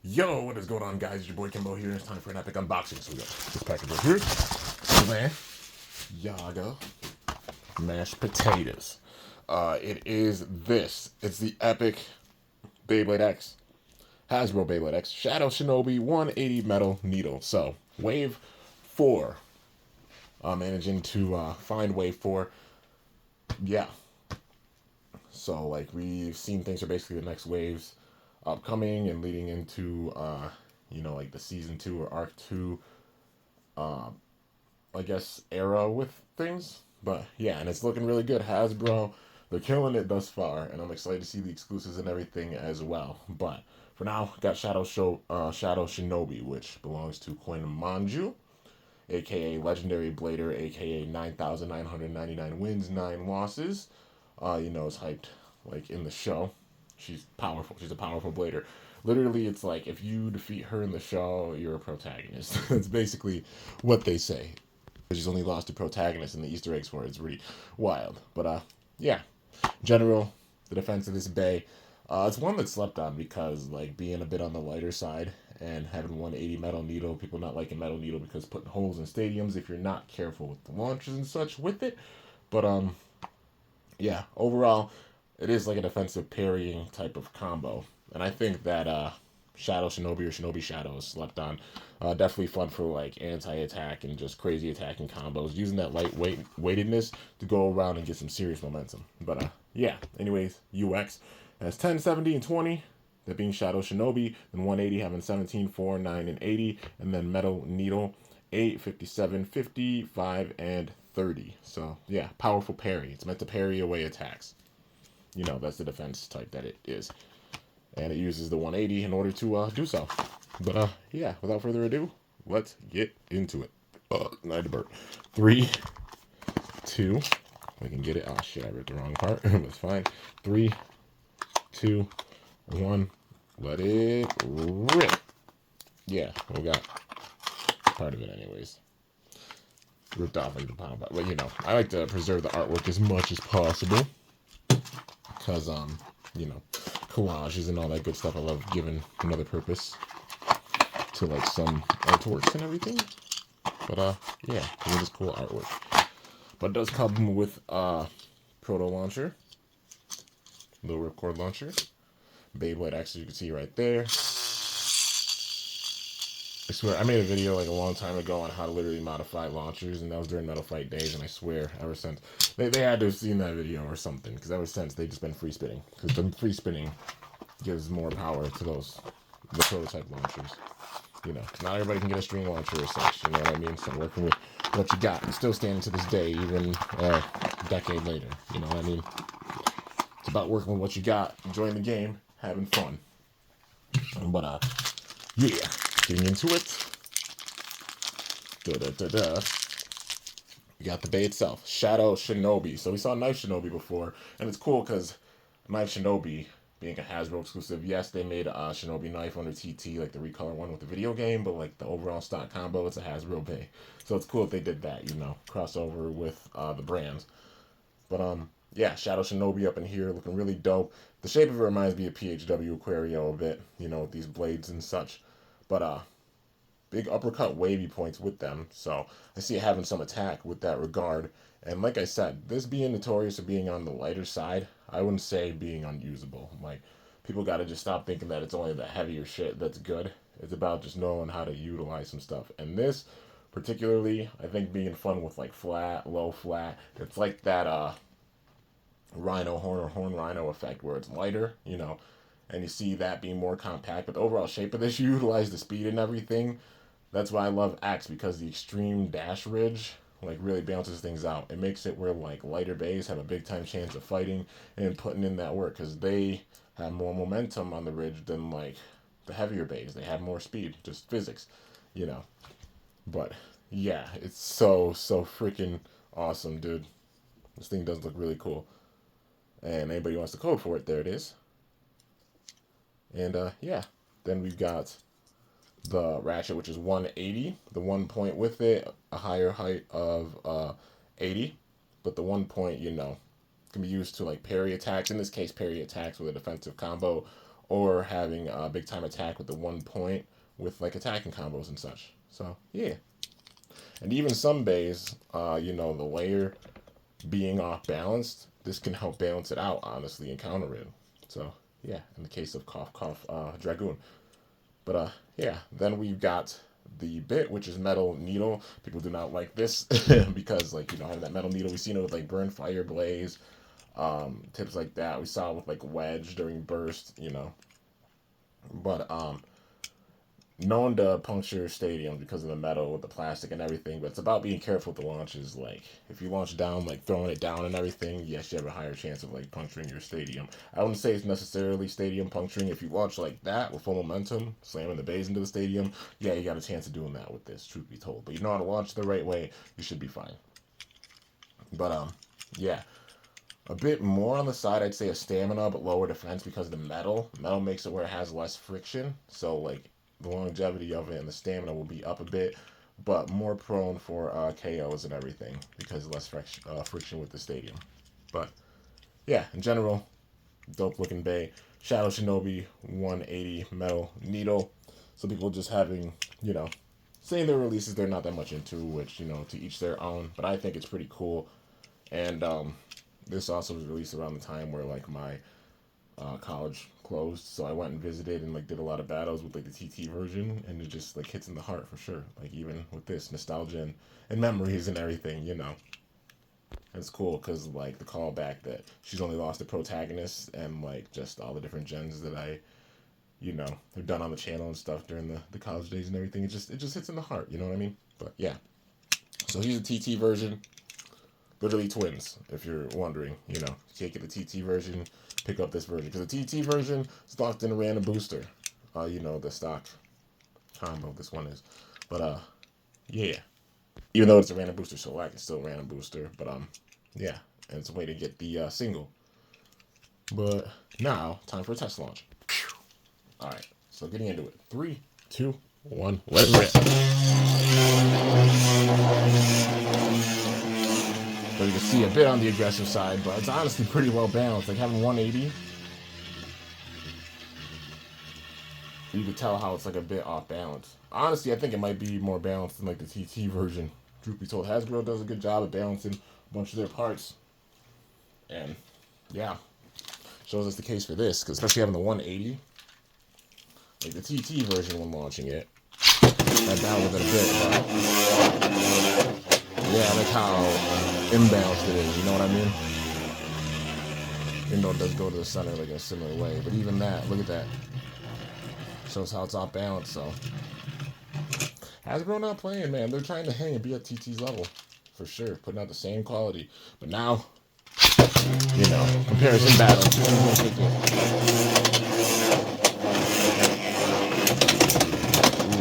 Yo, what is going on, guys? It's your boy Kimbo here. It's time for an epic unboxing. So we got this package right here. Man, Yaga mashed potatoes. It is this. It's the epic Beyblade X, Hasbro Beyblade X, Shadow Shinobi 180 metal needle. So wave 4. I'm managing to find wave 4. Yeah. So like we've seen things are basically the next waves upcoming and leading into like the season 2 or arc 2 I guess era with things. But yeah, and it's looking really good. Hasbro, they're killing it thus far, and I'm excited to see the exclusives and everything as well. But for now, got Shadow Shinobi, which belongs to Koinanju, aka Legendary Blader, aka 9,999 wins, 9 losses. Is hyped like in the show. She's powerful. She's a powerful blader. Literally, it's like if you defeat her in the show, you're a protagonist. That's basically what they say. She's only lost to protagonists, and the Easter eggs for it is really wild. But yeah. In general, the defense of this bay, it's one that's slept on because like being a bit on the lighter side and having 180 metal needle, people not liking metal needle because putting holes in stadiums if you're not careful with the launches and such with it. But yeah, overall, it is like a defensive parrying type of combo. And I think that Shadow Shinobi or Shinobi Shadow is slept on. Definitely fun for like anti-attack and just crazy attacking combos. Using that weightedness to go around and get some serious momentum. But yeah, anyways, UX has 10, 70, and 20. That being Shadow Shinobi. And 180 having 17, 4, 9, and 80. And then Metal Needle 8, 57, 55, and 30. So yeah, powerful parry. It's meant to parry away attacks. That's the defense type that it is. And it uses the 180 in order to do so. But yeah, without further ado, let's get into it. Not to burp. 3, 2, we can get it. Oh shit, I read the wrong part. That's fine. 3, 2, 1, let it rip. Yeah, we got part of it anyways. Ripped off like the pound, but I like to preserve the artwork as much as possible. Because, collages and all that good stuff. I love giving another purpose to, like, some artworks and everything. But, yeah, it is cool artwork. But it does come with Proto Launcher. Little Ripcord Launcher. Beyblade X, as you can see right there. I swear, I made a video like a long time ago on how to literally modify launchers, and that was during Metal Fight days, and I swear, ever since, they had to have seen that video or something, because ever since, they've just been free spinning, because the free spinning gives more power to the prototype launchers. Not everybody can get a string launcher or such, you know what I mean? So working with what you got, and still standing to this day, even a decade later, you know what I mean? It's about working with what you got, enjoying the game, having fun. But, yeah. Getting into it. We got the bay itself. Shadow Shinobi. So we saw Knife Shinobi before. And it's cool because Knife Shinobi, being a Hasbro exclusive, yes, they made a Shinobi knife under TT, like the recolor one with the video game, but like the overall stock combo, it's a Hasbro bay. So it's cool if they did that, crossover with the brands. But yeah, Shadow Shinobi up in here, looking really dope. The shape of it reminds me of PHW Aquario a bit, with these blades and such. But big uppercut wavy points with them, so I see it having some attack with that regard. And like I said, this being notorious for being on the lighter side, I wouldn't say being unusable. Like, people gotta just stop thinking that it's only the heavier shit that's good. It's about just knowing how to utilize some stuff. And this, particularly, I think being fun with like flat, low, flat, it's like that rhino horn or horn rhino effect where it's lighter, and you see that being more compact. But the overall shape of this, you utilize the speed and everything. That's why I love X, because the extreme dash ridge like really balances things out. It makes it where like lighter bays have a big time chance of fighting and putting in that work, because they have more momentum on the ridge than like the heavier bays. They have more speed, just physics, But yeah, it's so freaking awesome, dude. This thing does look really cool. And anybody wants the code for it, there it is. And yeah, then we've got the ratchet, which is 180. The 1 point with it, a higher height of 80. But the 1 point, can be used to like parry attacks. In this case, parry attacks with a defensive combo or having a big time attack with the 1 point with like attacking combos and such. So yeah, and even some bays, you know, the layer being off balanced, this can help balance it out honestly and counter it. So yeah, in the case of cough cough dragoon. But yeah, then we've got the bit, which is metal needle. People do not like this because, like, you know, having that metal needle, we've seen it with like burn fire blaze, tips like that. We saw it with like wedge during burst, you know. But known to puncture stadiums because of the metal with the plastic and everything. But it's about being careful with the launches. Like, if you launch down, like throwing it down and everything, yes, you have a higher chance of like puncturing your stadium. I wouldn't say it's necessarily stadium puncturing. If you launch like that with full momentum, slamming the bays into the stadium, yeah, you got a chance of doing that with this, truth be told. But you know how to launch the right way, you should be fine. But yeah. A bit more on the side, I'd say a stamina, but lower defense because of the metal. Metal makes it where it has less friction, so like the longevity of it and the stamina will be up a bit, but more prone for KOs and everything because less friction with the stadium. But yeah, in general, dope looking bay. Shadow Shinobi 180 metal needle. Some people just having, you know, saying their releases they're not that much into, which, you know, to each their own. But I think it's pretty cool. And this also was released around the time where like my college closed, so I went and visited and like did a lot of battles with like the TT version, and it just like hits in the heart for sure. Like even with this nostalgia and memories and everything, you know, it's cool because like the callback that she's only lost the protagonist and like just all the different gens that I, you know, have done on the channel and stuff during the college days and everything. It just hits in the heart, you know what I mean? But yeah, so here's the TT version. Literally twins, if you're wondering. You know, you can't get the TT version, pick up this version. Because the TT version is locked in a random booster. You know, the stock combo this one is. But, yeah. Even though it's a random booster, so like, it's still a random booster. But, yeah. And it's a way to get the single. But now, time for a test launch. Alright, so getting into it. 3, 2, 1, let it rip. So you can see a bit on the aggressive side, but it's honestly pretty well balanced. Like having 180, you can tell how it's like a bit off balance. Honestly, I think it might be more balanced than like the TT version. Truth be told, Hasbro does a good job of balancing a bunch of their parts. And yeah, shows us the case for this, because especially having the 180, like the TT version when launching it, that down a bit, but yeah, I like how imbalanced it is, you know what I mean? Even though it does go to the center like in a similar way. But even that, look at that. Shows how it's off balance, so. Hasbro not playing, man. They're trying to hang and be at TT's level. For sure. Putting out the same quality. But now, you know, comparison battle. Ooh,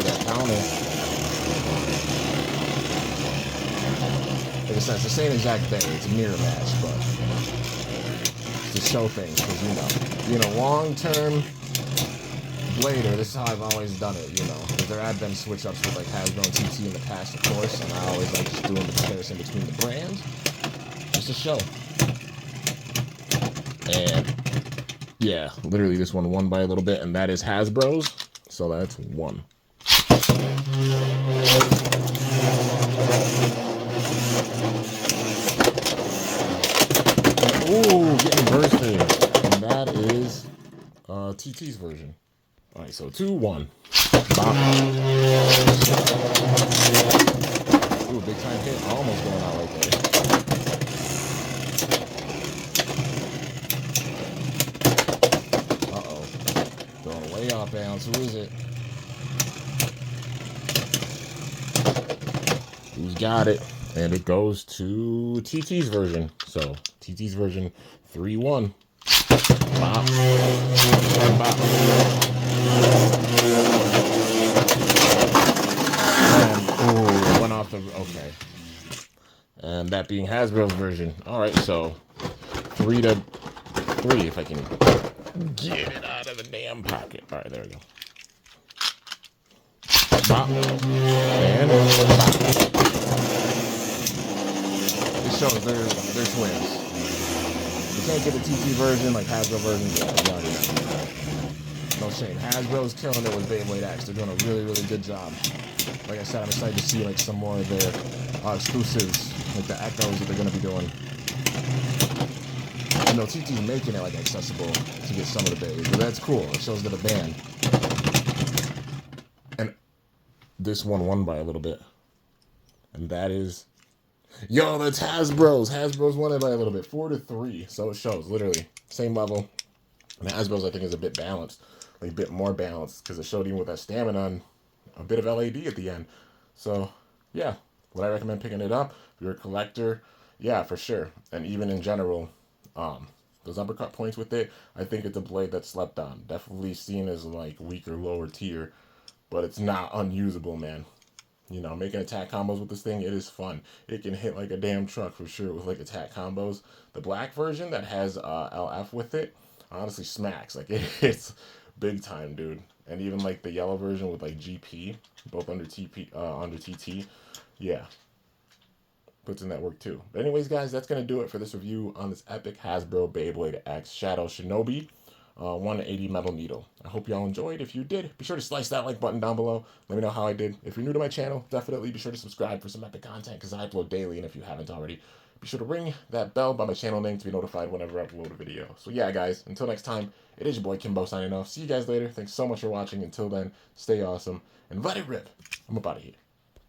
that counter. In a sense, the same exact thing. It's a mirror match, but to show things, because, you know, being a long-term blader, this is how I've always done it, you know. There have been switch-ups with, like, Hasbro and TT in the past, of course, and I always like just doing the comparison between the brands, just to show. And, yeah, literally this one won by a little bit, and that is Hasbro's, so that's 1. Ooh, getting bursted. And that is TT's version. Alright, so 2-1. Bop. Ooh, big time hit. Almost going out right there. Uh-oh. Going way off balance. Who is it? Who's got it? And it goes to TT's version. So, TT's version 3-1. Bop. And bop. And, ooh, went off the... Okay. And that being Hasbro's version. Alright, so 3-3 if I can get it out of the damn pocket. Alright, there we go. Bop. And bop. It shows they're twins. You can't get a TT version like Hasbro version. Yeah, No shame. Hasbro's killing it with Beyblade X. They're doing a really, really good job. Like I said, I'm excited to see like some more of their exclusives, like the Echoes that they're gonna be doing. You know, TT's making it like accessible to get some of the Beys, but that's cool. It shows that a band. And this one won by a little bit, and that is, yo, that's Hasbro's. Hasbro's won it by a little bit, 4-3. So it shows literally same level. And Hasbro's I think is a bit balanced, like a bit more balanced, because it showed even with that stamina and a bit of LAD at the end. So yeah, would I recommend picking it up if you're a collector? Yeah, for sure. And even in general, those uppercut points with it, I think it's a blade that's slept on. Definitely seen as like weaker, lower tier, but it's not unusable, man. You know, making attack combos with this thing, it is fun. It can hit like a damn truck for sure with like attack combos. The black version that has LF with it, honestly smacks. Like it's big time, dude. And even like the yellow version with like GP, both under under TT, yeah, puts in that work too. But anyways, guys, that's gonna do it for this review on this epic Hasbro Beyblade X Shadow Shinobi 180 metal needle. I hope y'all enjoyed. If you did, be sure to slice that like button down below. Let me know how I did. If you're new to my channel, definitely be sure to subscribe for some epic content because I upload daily. And if you haven't already, be sure to ring that bell by my channel name to be notified whenever I upload a video. So yeah, guys, until next time, it is your boy Kimbo signing off. See you guys later. Thanks so much for watching. Until then, stay awesome and let it rip. I'm up out of here.